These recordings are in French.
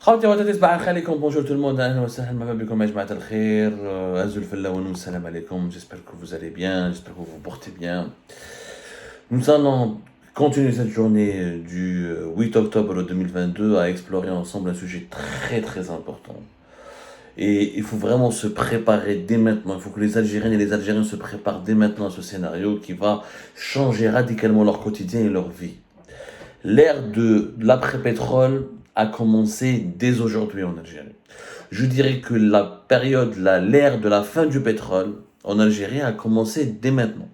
خوتي وخواتاتي صباح الخير عليكم. بونجور tout le monde, اهلا وسهلا مرحبا بكم يا جماعه الخير. عزوا الفله والسلام عليكم. J'espère que vous allez bien, j'espère que vous vous portez bien. Nous allons continuer cette journée du 8 octobre 2022 à explorer ensemble un sujet très très important. Et il faut vraiment se préparer dès maintenant. Il faut que les Algériennes et les Algériens se préparent dès maintenant à ce scénario qui va changer radicalement leur quotidien et leur vie. L'ère de l'après-pétrole a commencé dès aujourd'hui en Algérie. Je dirais que l'ère de la fin du pétrole en Algérie a commencé dès maintenant.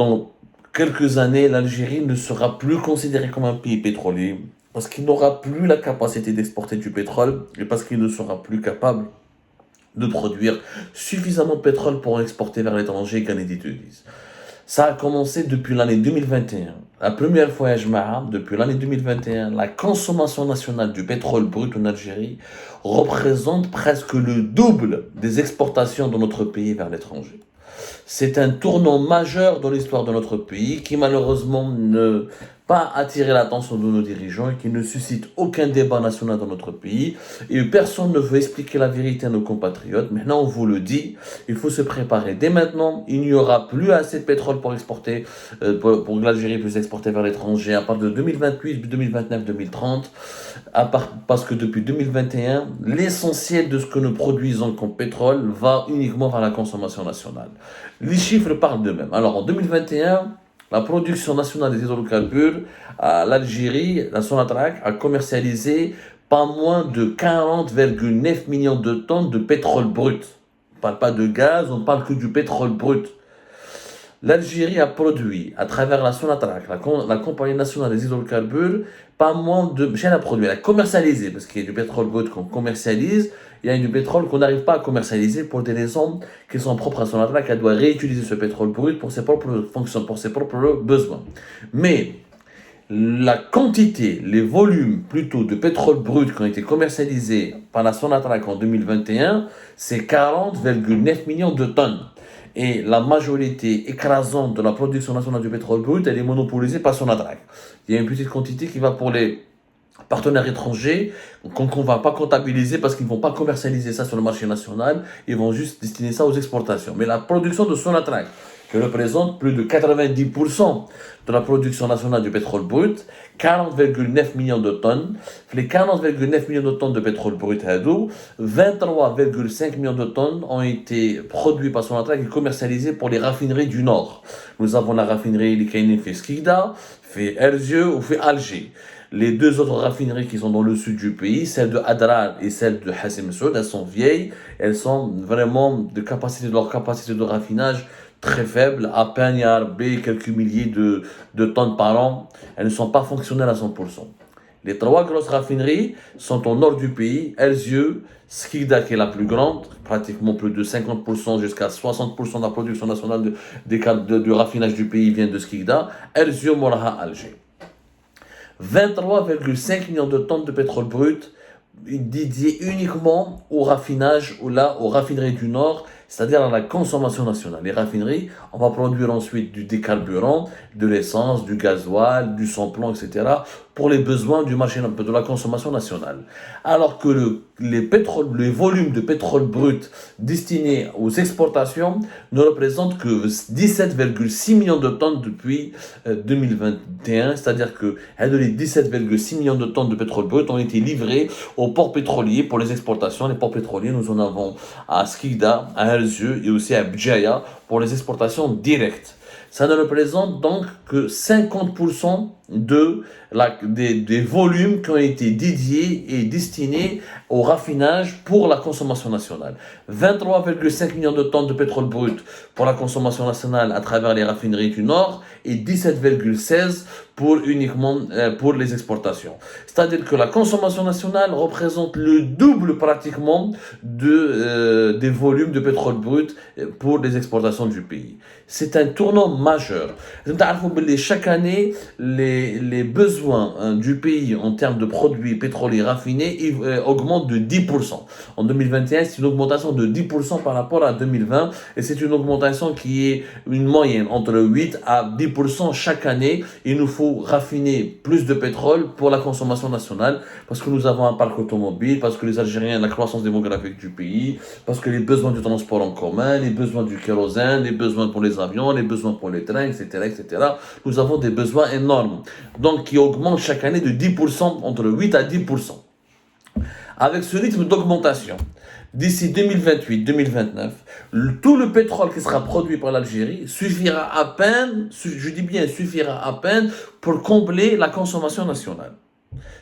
Dans quelques années, l'Algérie ne sera plus considérée comme un pays pétrolier parce qu'il n'aura plus la capacité d'exporter du pétrole et parce qu'il ne sera plus capable de produire suffisamment de pétrole pour exporter vers l'étranger et gagner des devises. Ça a commencé depuis l'année 2021. La première fois, depuis l'année 2021, la consommation nationale du pétrole brut en Algérie représente presque le double des exportations de notre pays vers l'étranger. C'est un tournant majeur dans l'histoire de notre pays qui malheureusement ne pas attiré l'attention de nos dirigeants et qui ne suscite aucun débat national dans notre pays. Et personne ne veut expliquer la vérité à nos compatriotes. Maintenant, on vous le dit, il faut se préparer. Dès maintenant, il n'y aura plus assez de pétrole pour exporter, pour que l'Algérie puisse exporter vers l'étranger à partir de 2028, 2029, 2030. Parce que depuis 2021, l'essentiel de ce que nous produisons comme pétrole va uniquement vers la consommation nationale. Les chiffres parlent d'eux-mêmes. Alors en 2021, la production nationale des hydrocarbures à l'Algérie, la Sonatrach, a commercialisé pas moins de 40,9 millions de tonnes de pétrole brut. On ne parle pas de gaz, on ne parle que du pétrole brut. L'Algérie a produit, à travers la Sonatrach, la compagnie nationale des hydrocarbures, pas moins de... Elle a commercialisé, parce qu'il y a du pétrole brut qu'on commercialise, il y a du pétrole qu'on n'arrive pas à commercialiser pour des raisons qui sont propres à Sonatrach. Elle doit réutiliser ce pétrole brut pour ses propres fonctions, pour ses propres besoins. Mais la quantité, les volumes plutôt de pétrole brut qui ont été commercialisés par la Sonatrach en 2021, c'est 40,9 millions de tonnes. Et la majorité écrasante de la production nationale du pétrole brut, elle est monopolisée par Sonatrach. Il y a une petite quantité qui va pour les partenaires étrangers qu'on ne va pas comptabiliser parce qu'ils ne vont pas commercialiser ça sur le marché national, ils vont juste destiner ça aux exportations. Mais la production de Sonatrach, qui représente plus de 90% de la production nationale du pétrole brut, 40,9 millions de tonnes. Les 40,9 millions de tonnes de pétrole brut, 23,5 millions de tonnes ont été produits par Sonatrach et commercialisés pour les raffineries du Nord. Nous avons la raffinerie Likaïni fait Skikda, fait Erzieux ou fait Alger. Les deux autres raffineries qui sont dans le sud du pays, celle de Adrar et celle de Hassim Soud, elles sont vieilles, elles sont vraiment leur capacité de raffinage très faible, à peine quelques milliers de tonnes par an, elles ne sont pas fonctionnelles à 100%. Les trois grosses raffineries sont au nord du pays, Erzieux, Skikda qui est la plus grande, pratiquement plus de 50% jusqu'à 60% de la production nationale du raffinage du pays vient de Skikda, Erzieux, Moraha, Alger. 23,5 millions de tonnes de pétrole brut dédiées uniquement au raffinage ou aux raffineries du Nord, c'est-à-dire à la consommation nationale. Les raffineries, on va produire ensuite du décarburant, de l'essence, du gasoil, du sans-plomb, etc. pour les besoins du marché de la consommation nationale. Alors que les volumes de pétrole brut destinés aux exportations ne représentent que 17,6 millions de tonnes depuis 2021, c'est-à-dire que les 17,6 millions de tonnes de pétrole brut ont été livrés aux ports pétroliers pour les exportations. Les ports pétroliers, nous en avons à Skikda, à Erzieux et aussi à Bdjaya pour les exportations directes. Ça ne représente donc que 50% des volumes qui ont été dédiés et destinés au raffinage pour la consommation nationale. 23,5 millions de tonnes de pétrole brut pour la consommation nationale à travers les raffineries du Nord et 17,16 uniquement pour les exportations. C'est-à-dire que la consommation nationale représente le double pratiquement des volumes de pétrole brut pour les exportations du pays. C'est un tournant majeur. Chaque année, les besoins du pays en termes de produits pétroliers raffinés augmentent de 10%. En 2021, c'est une augmentation de 10% par rapport à 2020 et c'est une augmentation qui est une moyenne entre 8 à 10% 10% chaque année. Il nous faut raffiner plus de pétrole pour la consommation nationale, parce que nous avons un parc automobile, parce que les Algériens, la croissance démographique du pays, parce que les besoins du transport en commun, les besoins du kérosène, les besoins pour les avions, les besoins pour les trains, etc., etc. Nous avons des besoins énormes, donc qui augmentent chaque année de 10%, entre 8 à 10%. Avec ce rythme d'augmentation, d'ici 2028-2029, tout le pétrole qui sera produit par l'Algérie suffira à peine, je dis bien suffira à peine, pour combler la consommation nationale.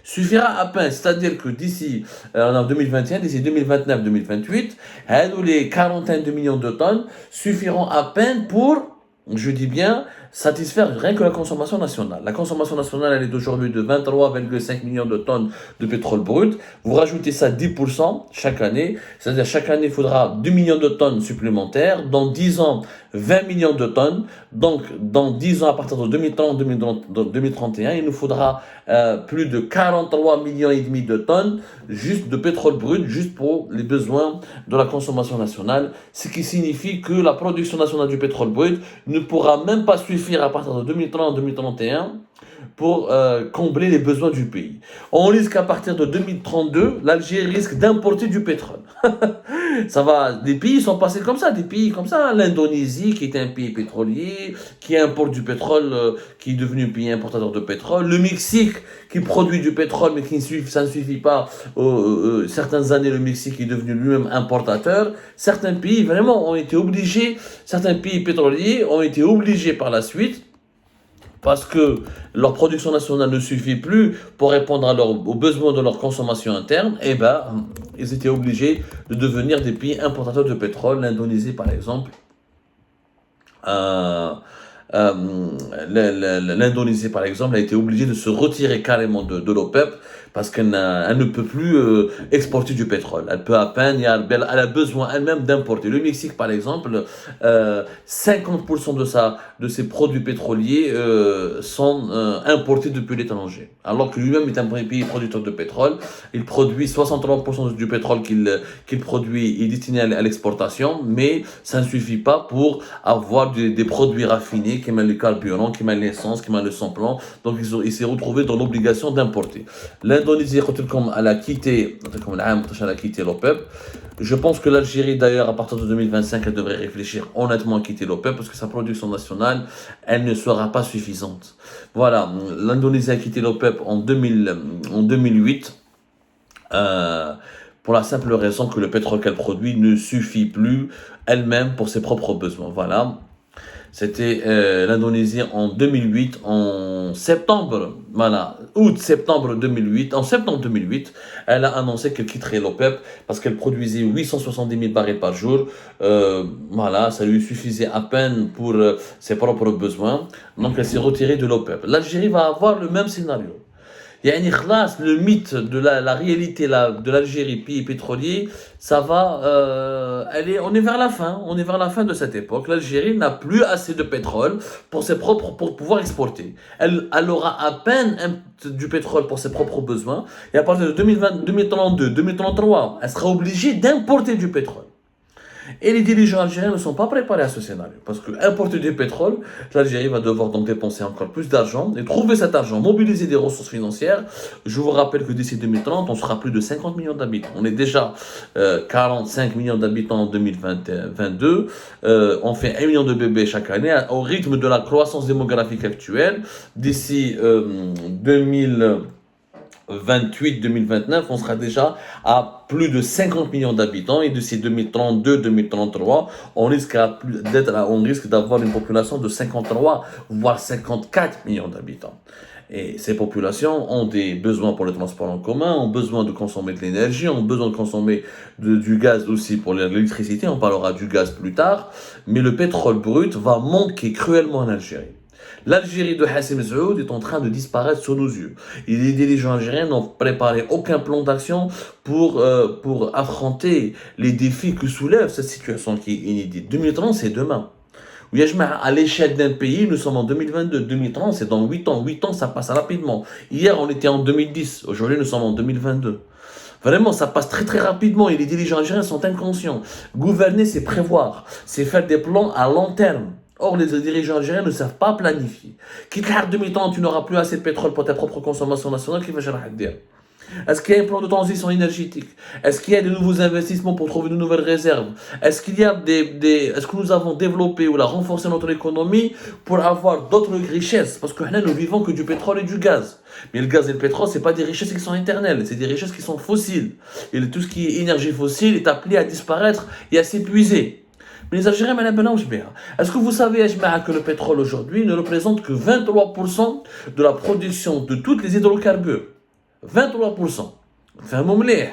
Suffira à peine, c'est-à-dire que d'ici en 2021, d'ici 2029-2028, les quarantaines de millions de tonnes suffiront à peine pour, je dis bien, satisfaire rien que la consommation nationale. La consommation nationale, elle est aujourd'hui de 23,5 millions de tonnes de pétrole brut. Vous rajoutez ça 10% chaque année, c'est-à-dire chaque année, il faudra 2 millions de tonnes supplémentaires. Dans 10 ans, 20 millions de tonnes. Donc, dans 10 ans, à partir de 2030-2031, il nous faudra plus de 43 millions et demi de tonnes juste de pétrole brut, juste pour les besoins de la consommation nationale. Ce qui signifie que la production nationale du pétrole brut ne pourra même pas suffire à partir de 2030-2031 pour combler les besoins du pays. On risque qu'à partir de 2032, l'Algérie risque d'importer du pétrole. Ça va, des pays sont passés comme ça, des pays comme ça. L'Indonésie, qui est un pays pétrolier, qui importe du pétrole, qui est devenu un pays importateur de pétrole. Le Mexique, qui produit du pétrole, mais ça ne suffit pas. Certaines années, le Mexique est devenu lui-même importateur. Certains pays, vraiment, ont été obligés, certains pays pétroliers ont été obligés par la suite, parce que leur production nationale ne suffit plus pour répondre aux besoins de leur consommation interne, et ils étaient obligés de devenir des pays importateurs de pétrole. L'Indonésie, par exemple, l'Indonésie, par exemple, a été obligée de se retirer carrément de l'OPEP, parce qu'elle ne peut plus exporter du pétrole. Elle peut à peine, elle a besoin elle-même d'importer. Le Mexique, par exemple, 50% de ses produits pétroliers sont importés depuis l'étranger. Alors que lui-même est un pays producteur de pétrole. Il produit 63% du pétrole qu'il produit est destiné à l'exportation, mais ça ne suffit pas pour avoir des produits raffinés, qui mettent le carburant, qui mettent l'essence, qui mettent le sans-plomb. Donc il s'est retrouvé dans l'obligation d'importer. L'Indonésie, elle a quitté l'OPEP. Je pense que l'Algérie, d'ailleurs, à partir de 2025, elle devrait réfléchir honnêtement à quitter l'OPEP, parce que sa production nationale, elle ne sera pas suffisante. Voilà, l'Indonésie a quitté l'OPEP en 2008, pour la simple raison que le pétrole qu'elle produit ne suffit plus elle-même pour ses propres besoins. Voilà. C'était l'Indonésie en 2008, en septembre, août-septembre 2008. En septembre 2008, elle a annoncé qu'elle quitterait l'OPEP parce qu'elle produisait 870 000 barils par jour. Ça lui suffisait à peine pour ses propres besoins. Donc elle s'est retirée de l'OPEP. L'Algérie va avoir le même scénario. Le mythe de la réalité de l'Algérie, pays pétrolier, ça va, on est vers la fin de cette époque. L'Algérie n'a plus assez de pétrole pour pouvoir exporter. Elle aura à peine du pétrole pour ses propres besoins, et à partir de 2032, 2033, elle sera obligée d'importer du pétrole. Et les dirigeants algériens ne sont pas préparés à ce scénario. Parce que importer du pétrole, l'Algérie va devoir donc dépenser encore plus d'argent et trouver cet argent, mobiliser des ressources financières. Je vous rappelle que d'ici 2030, on sera plus de 50 millions d'habitants. On est déjà 45 millions d'habitants en 2022. On fait 1 million de bébés chaque année. Au rythme de la croissance démographique actuelle, d'ici 2028-2029, on sera déjà à plus de 50 millions d'habitants, et d'ici 2032-2033, on risque d'avoir une population de 53 voire 54 millions d'habitants. Et ces populations ont des besoins pour le transport en commun, ont besoin de consommer de l'énergie, ont besoin de consommer du gaz aussi pour l'électricité. On parlera du gaz plus tard, mais le pétrole brut va manquer cruellement en Algérie. L'Algérie de Hassim Saoud est en train de disparaître sous nos yeux. Et les dirigeants algériens n'ont préparé aucun plan d'action pour affronter les défis que soulève cette situation qui est inédite. 2030, c'est demain. À l'échelle d'un pays, nous sommes en 2022. 2030, c'est dans 8 ans. 8 ans, ça passe rapidement. Hier, on était en 2010. Aujourd'hui, nous sommes en 2022. Vraiment, ça passe très très rapidement, et les dirigeants algériens sont inconscients. Gouverner, c'est prévoir. C'est faire des plans à long terme. Or, les dirigeants algériens ne savent pas planifier. Quitte à 2030, tu n'auras plus assez de pétrole pour ta propre consommation nationale, qui va gérer. Est-ce qu'il y a un plan de transition énergétique? Est-ce qu'il y a de nouveaux investissements pour trouver de nouvelles réserves? Est-ce qu'il y a est-ce que nous avons développé ou renforcé notre économie pour avoir d'autres richesses? Parce que nous vivons que du pétrole et du gaz. Mais le gaz et le pétrole, c'est pas des richesses qui sont éternelles, c'est des richesses qui sont fossiles. Et tout ce qui est énergie fossile est appelé à disparaître et à s'épuiser. Mais les Algériens, est-ce que vous savez, que le pétrole aujourd'hui ne représente que 23% de la production de toutes les hydrocarbures? 23%. فهموا مليح.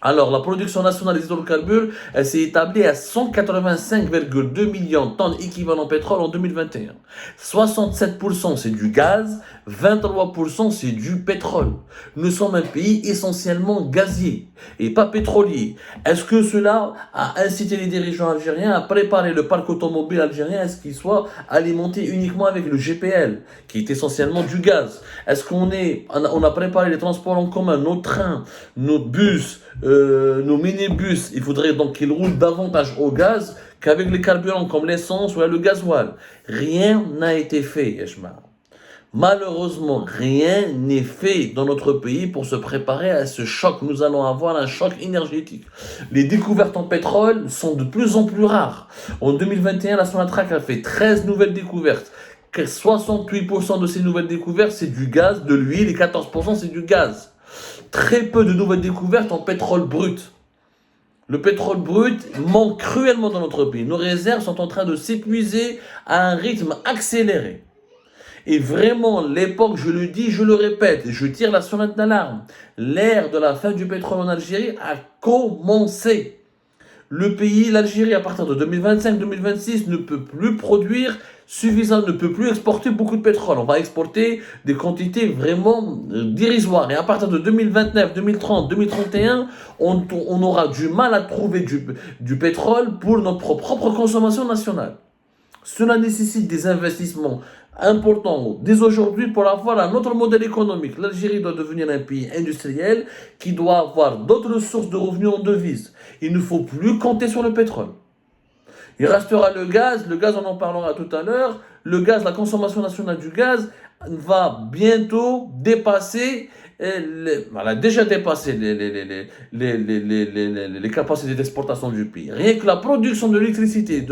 Alors, la production nationale des hydrocarbures, elle s'est établie à 185,2 millions de tonnes équivalent pétrole en 2021. 67% c'est du gaz, 23% c'est du pétrole. Nous sommes un pays essentiellement gazier et pas pétrolier. Est-ce que cela a incité les dirigeants algériens à préparer le parc automobile algérien à ce qu'il soit alimenté uniquement avec le GPL, qui est essentiellement du gaz? Est-ce qu'on a préparé les transports en commun, nos trains, nos bus, nos minibus, il faudrait donc qu'ils roulent davantage au gaz qu'avec les carburants comme l'essence ou le gasoil. Rien n'a été fait, Yeshma. Malheureusement, rien n'est fait dans notre pays pour se préparer à ce choc. Nous allons avoir un choc énergétique. Les découvertes en pétrole sont de plus en plus rares. En 2021, la Sonatrach a fait 13 nouvelles découvertes. 68% de ces nouvelles découvertes, c'est du gaz, de l'huile, et 14% c'est du gaz. Très peu de nouvelles découvertes en pétrole brut. Le pétrole brut manque cruellement dans notre pays. Nos réserves sont en train de s'épuiser à un rythme accéléré. Et vraiment, l'époque, je le dis, je le répète, je tire la sonnette d'alarme. L'ère de la fin du pétrole en Algérie a commencé. Le pays, l'Algérie, à partir de 2025-2026, ne peut plus produire suffisamment, ne peut plus exporter beaucoup de pétrole. On va exporter des quantités vraiment dérisoires. Et à partir de 2029, 2030, 2031, on aura du mal à trouver du pétrole pour notre propre consommation nationale. Cela nécessite des investissements importants dès aujourd'hui pour avoir un autre modèle économique. L'Algérie doit devenir un pays industriel qui doit avoir d'autres sources de revenus en devises. Il ne faut plus compter sur le pétrole. Il restera le gaz on en parlera tout à l'heure. Le gaz, la consommation nationale du gaz va bientôt dépasser, elle a déjà dépassé les capacités d'exportation du pays. Rien que la production de l'électricité,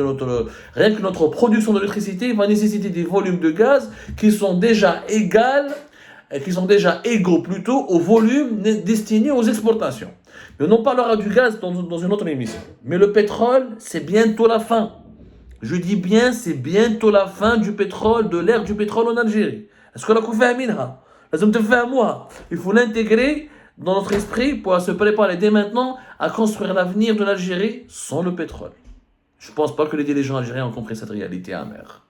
rien que notre production d'électricité va nécessiter des volumes de gaz qui sont déjà égaux plutôt au volume destiné aux exportations. Mais on en parlera du gaz dans une autre émission. Mais le pétrole, c'est bientôt la fin. Je dis bien, c'est bientôt la fin du pétrole, de l'ère du pétrole en Algérie. Est-ce que la fait Aminha? Il faut l'intégrer dans notre esprit pour se préparer dès maintenant à construire l'avenir de l'Algérie sans le pétrole. Je ne pense pas que les dirigeants algériens ont compris cette réalité amère.